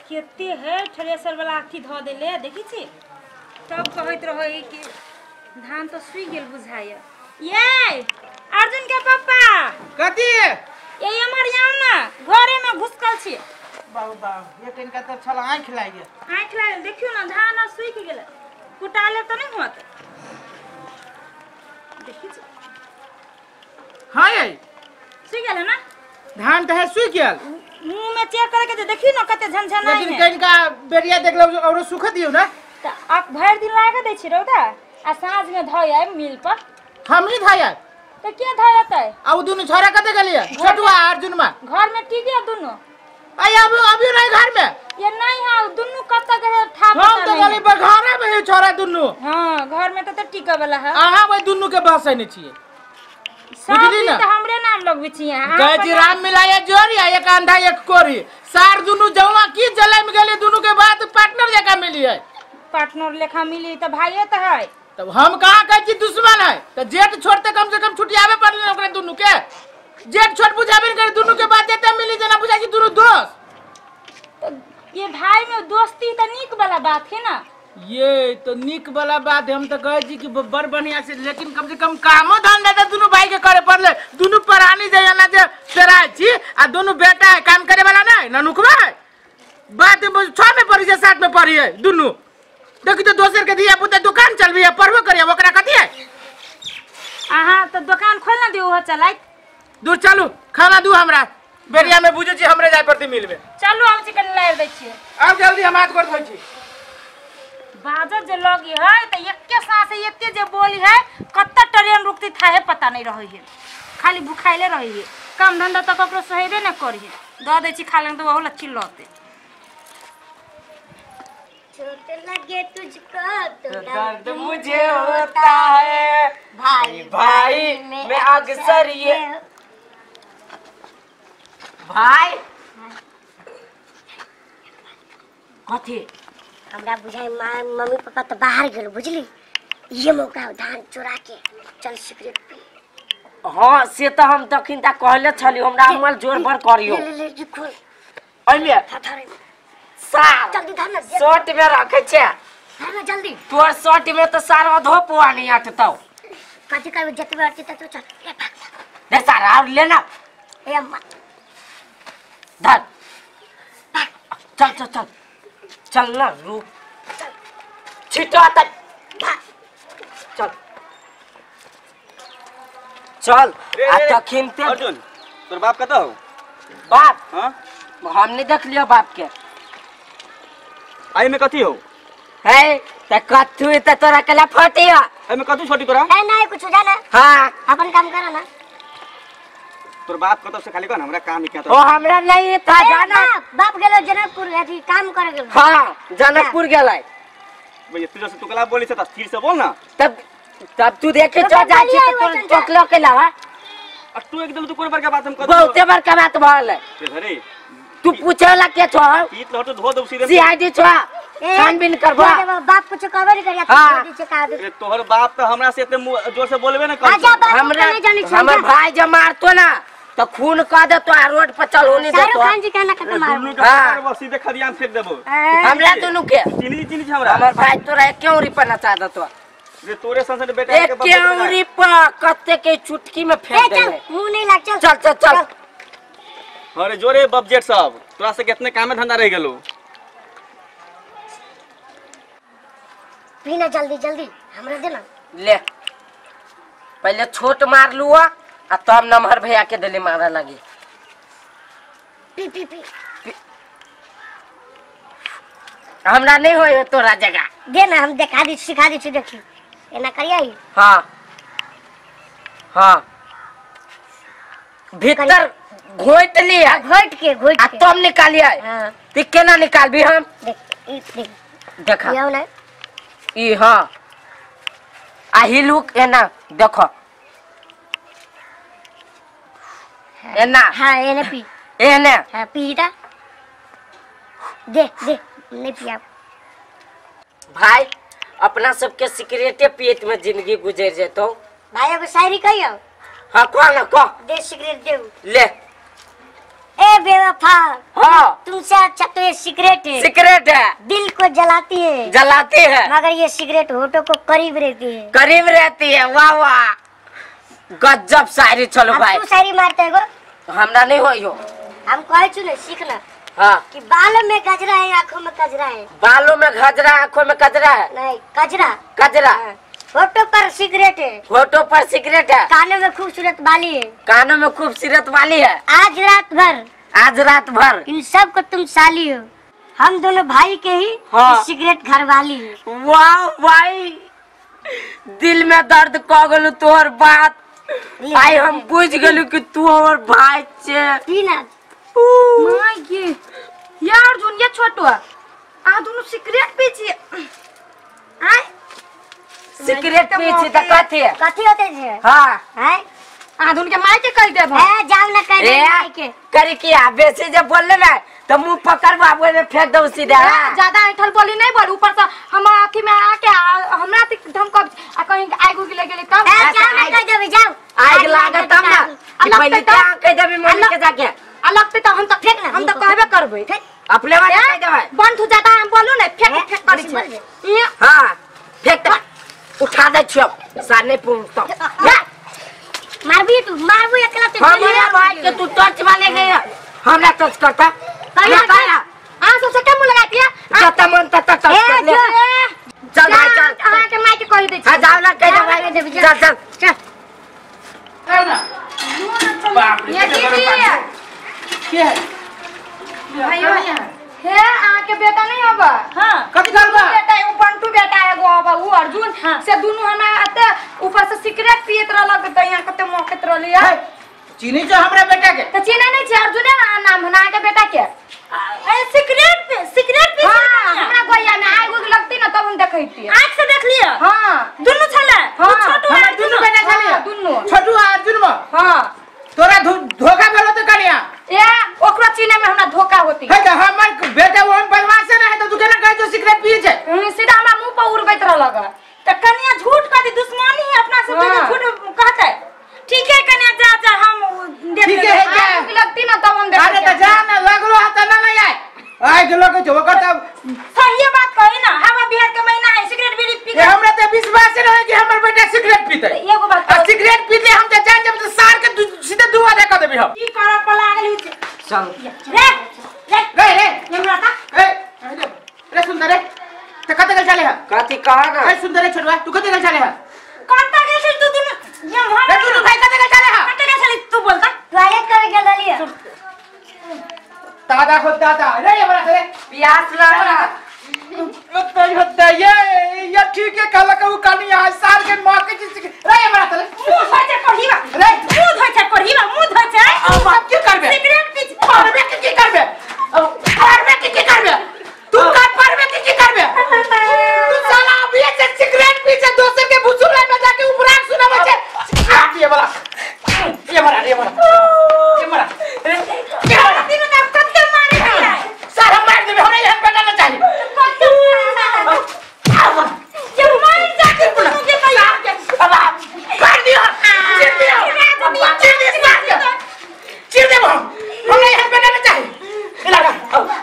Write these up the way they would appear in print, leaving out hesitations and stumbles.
केते है थ्रेसर वाला आखी ध देले देखी छी तब कहत रहे कि धान तो सुई गेल बुझाय। ये अर्जुन के पापा कथी ये हमर यहाँ ना घरे में घुसकल छी। बाबू बाबू ये टिनका तो छला आंख लागे आंख लागे देखियो ना धान सुख गेल कुटाले तो नहीं होत देखी छी। हां ये सुख गेल ना धान तो है सुख गेल मुंह में चेक करके जे देखियो ना कते झनझना है लेकिन कनिका बेरिया देख लो और सुख दियो ना त आप भर दिन लागे दै छी रौदा आ साँझ में धय आइ मिल पर हम ही धाया तो के धयतै आ दुनु छोरा कते गेलिए छोटुआ अर्जुन में घर में ठीक है दोनों आई अभी नहीं घर में ये नहीं है दोनों कब तक था हम तो गली बघारा में है छोरा दुनु। हां घर में तो टिका वाला है आहा भाई दुनु के बस है नहीं छिए बुझली ना तो हमरे नाम लगबे छी यहां कहे जी राम मिलाया जोरिया एक अंधा एक कोरी सार दुनु जवा की जले में गेले दुनु के बाद पार्टनर जका मिली है पार्टनर लेखा मिली तो भाईए तो है तब हम कहां कहे छी दुश्मन है तो जेठ छोड़ते कम से कम छुटियावे पड़ले ओकरे दुनु के जेठ छोड़ बुझाबे करे दुनु के बाद देते मिली जना बुझा छी दुनु दोस्त तो ये भाई में दोस्ती तो नीक वाला बात है ना ये तो नीक वाला बात है हम तो कहे छी कि बड़ बढ़िया से लेकिन कम से कम कामो धंधा तो दुनु भाई के करे पड़ले दुनु परानी जाय ना जे तेरा छी आ दुनु बेटा है काम करे वाला नहीं ना नुकवा है बात 6 में पड़ी है 7 में पड़ी है दुनु देखी तो दोसर के दिया पुता दुकान चलबी है पढ़बो करिया ओकरा कथि है आहा तो दुकान खोलना दियो हो चलाई दूर चलू खाना दू हमरा बेरिया में बुझे छी हमरे जाय पड़ती मिल में चलू हम चिकन लाय दै छी अब जल्दी हम हाथ कर धोई छी बाजर जे लगी है तो एके सांस एते जे बोली है कत्ता ट्रेन रुकती था है पता नहीं रही है खाली भूखाइले रही है काम धंधा तो ककरो सहेबे न करी है द दै छी खा लें तो बहुत अच्छी लते चोट लगे तुझको तो दर्द मुझे होता है भाई भाई मैं अक्सर ये भाई कथी हमरा बुझाई मम्मी पापा तो बाहर गेल बुझली ये मौका धान चोरा के चल सिगरेट पी। हां से तो हम तखिन ता कहले छली हमरा अमल जोर भर करियो ले खोल अइले थारे सार जल्दी धान शर्ट में रखे छे धान जल्दी तोर शर्ट में तो सारा धोपवा नहीं आटतौ कथी का जतबे आती तो चल ए भाग दे सारा और लेना ए अम्मा धर चल चल चल चल ना रुक छिटा तक चल चल आ तखिन ते अर्जुन तोर बाप कत हो बाप हां हम नहीं देख लियो बाप के आई में कथी हो है त कथु त तोरा कला फटिया आई में कथू छोटी तोरा ए नहीं कुछ जाना हां अपन काम करो ना तोर बाप कत से खाली कन हमरा काम ही क्या ओ हमरा नहीं था जाना बाप गेलो जनकपुर अथी काम करे गेलो हां जनकपुर गेलै भैया तुझे से तू कला बोली से ठीक से बोल ना तब तू देखे जो जाई छी तो टोकलो के लावा और तू एकदम तू कोन बार का बात हम कर बहुते बार का बात भल अरे तू पूछेला के छो पीत लहट धो दो सीधे सीआईडी छो छानबीन करबा बाप कुछ कहबे नहीं करिया हाँ। नीचे का दे अरे तोहर बाप तो हमरा से इतने जोर से बोलबे ना कर हमरा हमर भाई जे मारतो ना तो खून का दे तो रोड पर चल होने दे शाहरुख तो खान जी कहना के मार दुनु के मारबो सीधे खदियान फेंक देबो हमरा दोनों के चिनी चिनी हमरा हमर भाई तोरा क्यों रिपना चाहत तो रे तोरे संसद बेटा एक क्यों रिपा कत्ते के चुटकी में फेंक दे मुंह नहीं लाग चल चल चल चल अरे जोरे बबजेट साहब तोरा से कितने काम में धंधा रह गेलो पीना जल्दी जल्दी हमरा देना ले पहले छोट मार लुआ आ तब नमहर भैया के दिले मारा लगी पी पी पी हमरा नहीं होय तोरा जगह दे ना हम दिखा दी सिखा दी देखी एना करिया ही हां हां भीतर घोट लिया घोट के आ तुम निकालिए हां ती केना निकालबी हम देख देखा यो ना ई हां आ हिलुक एना देखो एना हां एने पी एने हां पीटा दे दे नहीं पिया भाई अपना सबके सिगरेटे पियत में जिंदगी गुजर जेतो भाई एगो शायरी कहियो हां कह ना कह दे सिगरेट दे ले ए बेवफा, हाँ तुमसे अच्छा तो ये सिगरेट है। सिगरेट है, दिल को जलाती है, जलाती है, मगर ये सिगरेट होठों को करीब रहती है। करीब रहती है। वाह वाह, गजब शायरी। चलो अब भाई, तू शायरी मारते हो, हमरा नहीं हो यो। हम कहे चुने सीखना हाँ, कि बालों में गजरा है, आँखों में कजरा है। बालों में गजरा, आंखों में कजरा है। नहीं, कजरा। कजरा, होठों पर सिगरेट है, होठों पर सिगरेट है, कानों में खूबसूरत बाली है। कानों में खूबसूरत वाली है। आज रात भर, आज रात भर इन सब को तुम साली हो, हम दोनों भाई के ही हाँ। सिगरेट घर वाली है। वाह भाई, दिल में दर्द क गलू तोहर बात। आई हम बुझ गलू कि तू हमर भाई छे। पीना माँ ये अर्जुन ये छोटू आ दोनों सिगरेट पीछे आय सिगरेट पीछे त कथी है? कथी होते थे? हाँ, हैं? आधुन के माई के कह दे ए, जाओ ना कह दे भाई के। करी किया बेसी जब बोलले ना तो मुंह पकड़ बाबू में फेंक दो सीधा। ज्यादा ऐठल बोली नहीं बोल, ऊपर से हम अथी में आके हमरा धमक आ कहीं आग उग लगे ले तब ए, जाओ ना कह दे, जाओ। आग लागत तब ना कि पहले क्या कह देबी मम्मी के जाके। अलग पे तो हम तो फेंक हम तो कहबे करबे अपने वाले कह देबे। बंद हो जाता हम बोलू ना फेंक फेंक करी छे। हां, फेंक दे, उठा दे छियो साने पूछतो। मारबी तू, मारबू एकला ते। हमारा भाई के तू टच वाले गए, हमरा टच करता कहिया कहिया आ सबसे क्या मुंह लगाती है जता मन तता टच कर ले। चल भाई चल, आ के माई के कह दे हां जाओ ना कह दे। चल चल चल चल ना। बाप रे, ये कितना दीदी बड़ा पानी। क्या है? भाई हे आ के बेटा नहीं होगा। हां कथी करबा? बेटा है, वो पंटू बेटा है गो होगा, वो अर्जुन से दोनों हमें आते ऊपर से सिगरेट पियत रहल त यहां कते मौकत रहली है। चीनी जो हमरा बेटा के त चीना नहीं छे, अर्जुन है नाम हना के बेटा के। ए सिगरेट पी हमरा गोया में आग उग लगती ना तब हम देखैती। आंख से देख लिया। हां दोनों छले। हां छोटू हमरा दुनु बेटा छलिए। दोनों छोटू आ अर्जुन में हां तोरा धोखा भेलो त कनिया ए ओकरा चीना में हमरा धोखा होती है। त हमर बेटा वो बदमाश है ना, तो तू केना कह जो सिगरेट पिए छे? सीधा हमरा मुंह पर उड़बैत रहलग। त कनिया झूठ कहती, दुश्मनी है अपना से झूठ कहते। ठीक है कन्या जा जा हम देख ठीक है क्या? आग लगती ना तब हम देख। अरे त जा ना, लगलो हाथ ना नहीं आए। आए गेलो के जो करता सही बात कही ना, हवा बिहार के महीना है सिगरेट बीड़ी पी ये हमरा त विश्वास नहीं कि हमर बेटा सिगरेट पीते। एगो बात आ सिगरेट पीते हम त जान जब सार के सीधे दुआ देखा देबी हम। की कर पला गेली चल रे रे रे हमरा ता रे सुंदर रे त कते गल चले है? कथी कहा ना? ए सुंदर रे छोटवा तू कते गल चले है? काटा गेल तू दोनों ये हम रे तू भाई कते गल चले है? काटा गेल तू बोलता टॉयलेट करे गेल रहलिए। दादा खुद दादा रे ये बड़ा रे प्यास लगा। तो होता ये ठीक है कल का वो कहानी आज साल के मौके जिस रे ये बड़ा रे मुंह धोइते पढ़ीबा रे मुंह धोइते पढ़ीबा मुंह धोइते अब सब की करबे? सिगरेट पी करबे की करबे? करबे की करबे? तू का करबे की करबे? तू साला अभी से सिगरेट पी से दोस्त के भुसुला में जाके उपराग सुनावे छे। ये बड़ा ये बड़ा ये बड़ा ये बड़ा ये बड़ा तीनों ना कत्ते मारे दिया सारा मार देबे हमरा यहां बेटा ना चाहिए। ये मार जाके तुझे कहिया अब कर दियो चिर दियो चिर दे हमरा यहां बेटा ना चाहिए। लगा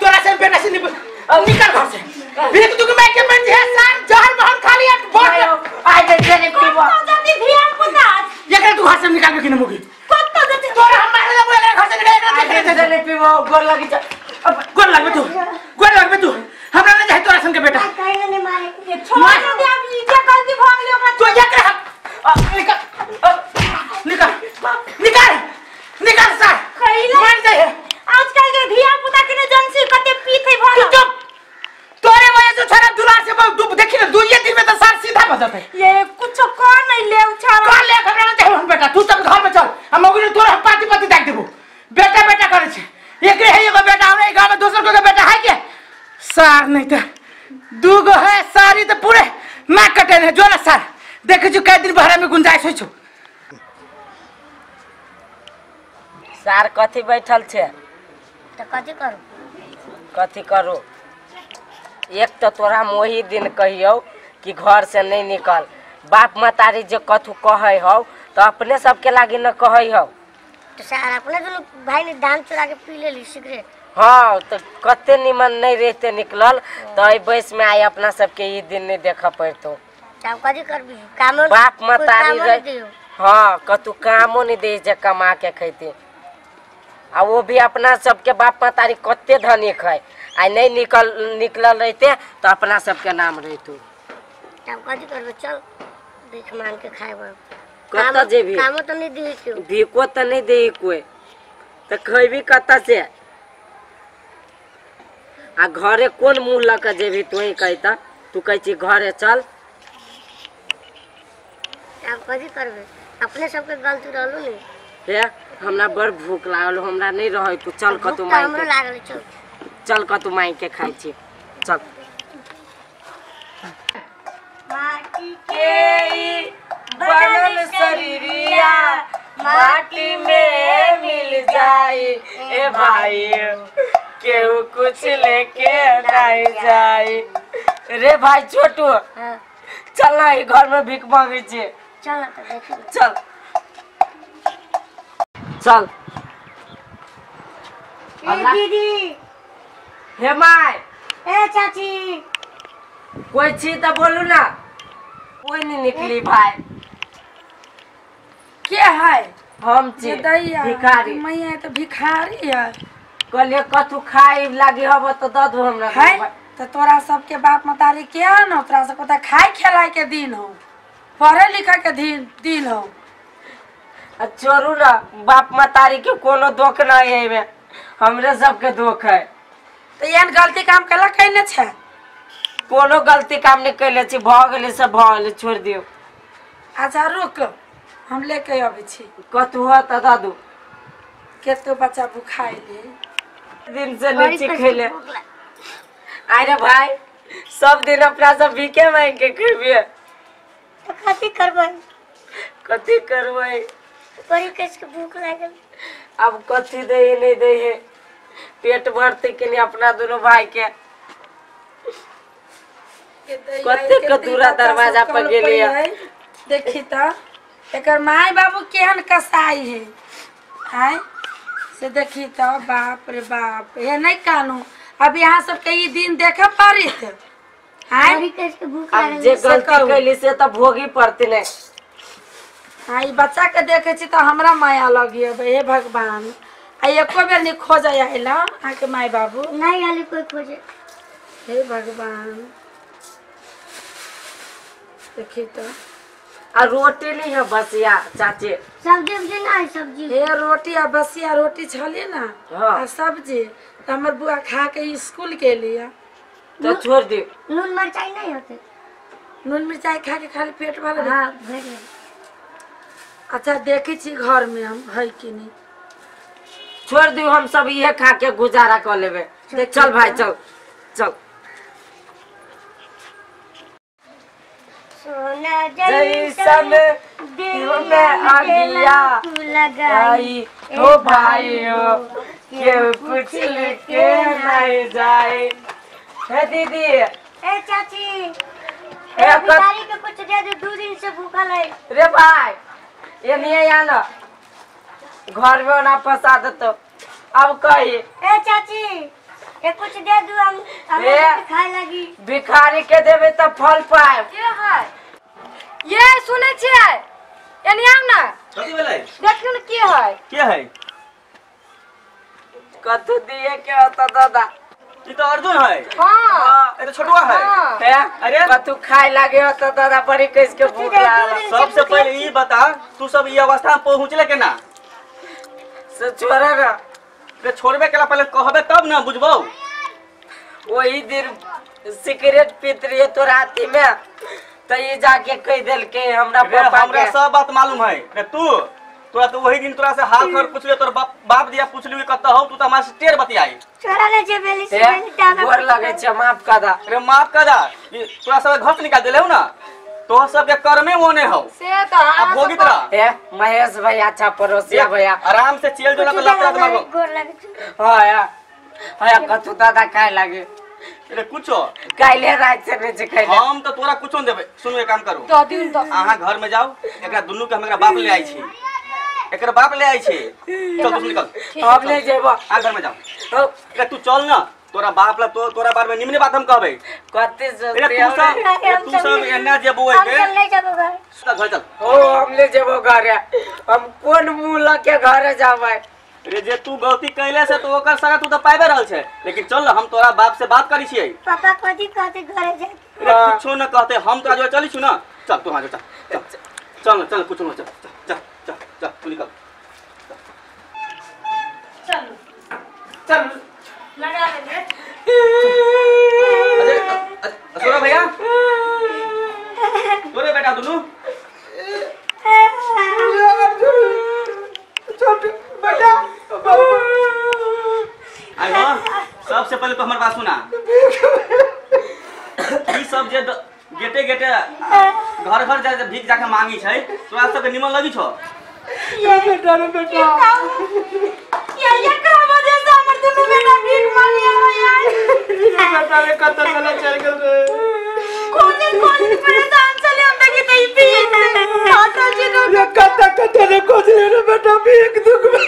तोरा से बेटा से निकल घर से भीख तू के मैं के मन है सार जहर महल खाली है बहुत आई दे जेने पीबो। जल्दी ध्यान पुता ये कर तू घर से निकाल के किने मुगी कत्तो जल्दी तोरा हम मार देबो एकरा घर से आई दे निकाल जेने पीबो गोर लगी जा। अब गोल लगबे तू हमरा ना चाहिए तोरा संग के बेटा। कहीं नहीं मारे। छोड़ दे अब इजे गलती भाग लियो तू ये कर निकाल निकाल निकाल सार खइले मार दे आजकल के धिया पुता के जनसी कते पीथे तू भला चुप तोरे वजह से छरा दुलार से बहुत देखी ना दुइये दिन में तो सार सीधा बजत है। ये कुछ कर नहीं ले उछाल कौन ले हमरा ना चाहिए हम बेटा तू तब घर में चल हम ओगरे तोरा पार्टी पार्टी देख देबो बेटा बेटा करे छे एकरे है एगो बेटा हमरे गांव में दोसर को बेटा है के सार नहीं तो दूगो है सारी तो पूरे ना कटे है जो ना सार देखे जो कई दिन बहरा में गुंजाइश होई छो। सार कथी बैठल छे? तो कथी करू? कथी करू? एक तो तोरा हम वही दिन कहियो कि घर से नहीं निकल, बाप मतारी जो कथू कहे हो तो अपने सबके लागी न कहे हो। तो सारा अपने दोनों भाई ने धान चुरा के पी ले ली सिगरेट। हाँ तो कते निमन नहीं रहते निकलल तो बैस में आई अपना सबके ये दिन नहीं देखा पड़तो। तब कदी करबी काम बाप मतारी रहे। हाँ कतु कामो नहीं दे जे कमा के खैते आ वो भी अपना सबके बाप मतारी कते धनिक है आ नहीं निकलल रहते तो अपना सबके नाम रहतो। तब कदी करबे चल देख मान के खाए कत जेबी कामो तो नहीं दी क्यों भीको तो नहीं दे कोई तो खैबी कत से आ घरे कौन मुँह लग जेबी तू ही कहता तू कह छी घरे चल। तब कदी करबे अपने सबके गलती रहलो नहीं हे हमरा बड़ भूख लागल हमरा नहीं रह तू चल कतु माई हमरो लागल चल चल कतु माई के खाई छी चल। माटी के बनल शरीरिया माटी में मिल जाए ए भाई केहू कुछ लेके नहीं जाए। रे भाई छोटू हां चल ना घर में भीख मांगे छी चल तो देख चल चल। ए दीदी हे माई ए चाची कोई छी तो बोलू ना कोई नहीं निकली भाई। क्या है हम छी भिखारी मैया तो भिखारी है कहलिए कथु खाई लागी हब तो दे दो हमरा है तो तोरा सबके बाप मतारी क्या है ना तोरा सबको तो खाए खिलाए के दिन हो पढ़े लिखे के दिन हो। छोड़ू ना बाप मतारी के कोनो दोख नहीं है में हमरे सबके दोख है। तो यान गलती काम कला कहने छे कोनो गलती काम नहीं कैले छी भ गेले से भ गेले छोड़ दियो। अच्छा रुक हम लेके आबे छी कथु हो त दादू के तो बच्चा बुखाइले दिन से नीचे खेले अरे भाई सब दिन अपना सब भीखे मांग के खेबे तो कथी करबै कथी करबै बड़ी कस के भूख लागल अब कथी दे नहीं दे है पेट भरते के लिए अपना दोनों भाई के कते के दूरा दरवाजा पर गेलिए देखी तो एकर माई बाबू केहन कसाई है हाय से देखी तो बाप रे बाप ये नहीं कानू अब यहाँ सब के ये दिन देखे पड़ी थे हाय बड़ी कस के भूख अब लागल जे गलती कैली से तो भोगी पड़ती नहीं। हाँ ये बच्चा के देखे छी तो हमरा माया लगी अब हे भगवान आ एको बेर नहीं खोज आइला आके माई बाबू नहीं आले कोई खोजे हे भगवान देखी तो आ रोटी नहीं है बसिया चाची सब्जी उब्जी नहीं सब्जी हे रोटी आ बसिया रोटी छली ना हाँ। आ सब्जी तो हमर बुआ खा के स्कूल के लिए तो छोड़ दी नून मिर्चाई नहीं होते नून मिर्चाई खा के खाली पेट भर ले। हाँ भर ले अच्छा देखी छी घर में हम है कि नहीं छोड़ दी हम सब ये खा के गुजारा कर लेबे। चल भाई चल चल सोना जैसन दिल में आगिया लगाई हो भाई हो केहू कुछ लेके नहीं जाए। हे दीदी ए चाची हे भिखारी के कुछ दे दे 2 दिन से भूखल है। रे भाई ये नहीं आना घर में ना फंसा देतो अब कही ए चाची ये कुछ दे दू हम खाए लगी भिखारी के देवे तो फल पाए। ये सुने छियै एनी आउ ना कथी भेलै देखियो न की है कथु दिए के होता दादा ई तो अर्जुन है हां ए तो छोटुआ है है अरे कथु खाए लागे होता दादा बड़ी कैस के भूख लागल। सबसे पहले ई बता तू सब ई अवस्था में पहुंचले केना से छोड़ा ना के छोड़बे केला पहले कहबे तब ना बुझबो। वही दिन सिगरेट पीत रही तो राती में तो ये जाके कह दिल के हमरा पापा हमरा के सब बात मालूम है रे तोरा तो वही दिन तोरा से हाल खबर पूछले तोर बाप दिया पूछली कत हो तू तो हमरा से टेर बतियाई छोरा ले जे बेली से बेली टांगा गोर लगे छ माफ कर दा रे माफ कर दा तोरा सब घर से निकाल देले हो ना तो सब के कर्मे ओने हो से तो अब भोगित रह ए महेश भैया अच्छा पड़ोसिया भैया आराम से चल जो ना तो लपड़ा के मारबो गोर लगे हां कथु दादा खाए लागे रे कुछो काइले रात से नहीं खाइले हम तो तोरा कुछो देबे सुनो एक काम करू तो दिन तो आहा घर में जाओ एकरा दुन्नु के हमरा बाप ले आई छी एकर बाप ले आई छे चल तू निकल हम ले जेबो आ घर में जाओ अरे तू चल ना तोरा बाप ला तोरा बारे में निम्न बात हम कहबे कते अरे तू सब एना जेबो है के ले जाबो घर घर चल ओ हम ले जेबो घर हम कोन मुंह के घर जाबै रे जे तू गलती कैले से तो ओकर सगा तू तो पाइबे रहल छे लेकिन चल हम तोरा बाप से बात करी छियै पापा कथी कहते घरे जाए रे कुछो न कहते हम तोरा जो चली छु ना चल तू वहां चल चल चल कुछ न चल चल चल चल तू निकल चल चल लगा दे अजय सोना भैया तोरे बेटा दुनू छोटे बेटा आई हो सबसे पहले तो हमारी बात सुना ई सब जे गेटे गेटे घर घर जाके भीख जाके मांगी छै तोरा सबके निमन लगी छो बेटा रे बेटा ये करा वजह से हमर दुनू बेटा भीख मांगे यार बेटा रे कत चला चल गेल रे कोन परेशान चले हम देखि तई पी ऑटो जी नो ये कत रे कोच रे बेटा भीख दुख में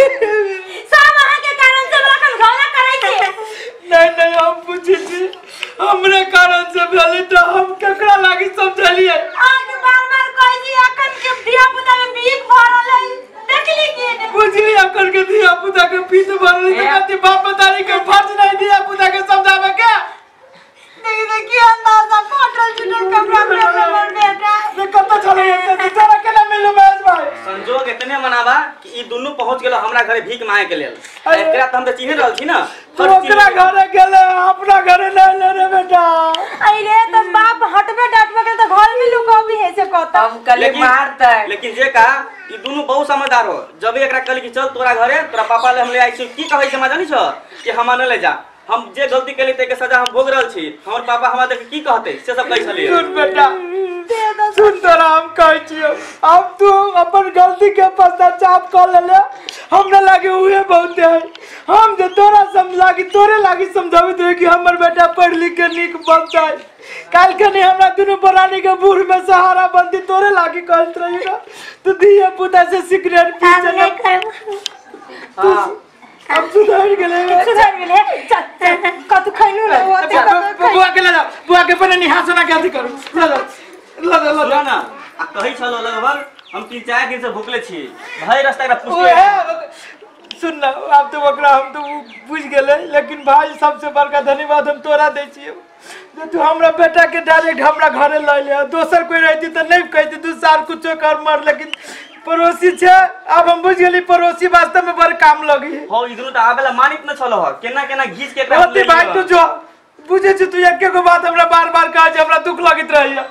सब वहां के कारण से रखन घोड़ा करे छे नहीं हम पूछी छी हमरे कारण से भेले तो हम केकरा लागी समझलिए आगे बार कहि जी अखन के दिया पुता में भीख भरल है देखली के बुझली अकर के दिया पुता के पीत भरल कति बाप तारी के फर्ज नहीं दिया पुता के समझावे के देखि अंदाजा कटल जी नो कपड़ा में बेटा ये कत चले ये तेरा केना मिलू मैच भाई संजोग इतने मनावा कि ई दुनू पहुंच गेलो हमरा घरे भीख मांगे के लेल एकरा त हम त चिन्ह रहल छी ना तू ओकरा घरे गेले अपना घरे नहीं ले रे बेटा अरे तो बाप हटबे डांटबे के तो घर में लुकावी है से कहता हम कले मारता लेकिन जे का ई दुनू बहुत समझदार हो जब एकरा कहली कि चल तोरा घरे तोरा पापा ले हम ले आई छी की कहै छै जानी छ कि हम न ले जा हम जे गलती केली ते के सजा हम भोग रहल छी हमर पापा हमरा देख की कहते से सब कहि छलिए सुन बेटा सुन तोरा हम कहै छियो अब तू अपन गलती के पश्चाताप कर ले हमरा लागे उहे बहुत है हम जे तोरा समझा कि तोरे लागी समझाबे दे कि हमर बेटा पढ़ लिख के नीक बन जाए काल के नहीं हमरा दुनू बरानी के बूढ़ में सहारा बनती तोरे लागी कहत रहिएगा तू दिए पुता से सिगरेट पी चला हां अब सुधर गेले चल कत खैनु रे बुआ के ले जा बुआ के पने निहार सोना के अथी करू ले जा सुन ना आ कहि छलो लगभग हम 3-4 दिन से भूखले छी भाई रास्ता का पूछते सुन ना अब तो ओकरा हम तो बुझ गेले लेकिन भाई सबसे बड़का धन्यवाद हम तोरा दे छिए जे तू हमरा बेटा के डायरेक्ट हमरा घरे ल ले दोसर कोई रहती त नहीं कहती तू साल कुछो कर मर लेकिन पड़ोसी छे अब हम बुझ गेली पड़ोसी वास्तव में बड़ काम लगी हो इधर त आबेला मानित न छलो ह केना केना घीच के एकरा होती भाई तू जो बुझे छी तू एके गो बात हमरा बार-बार कह जे हमरा दुख लगित रहिया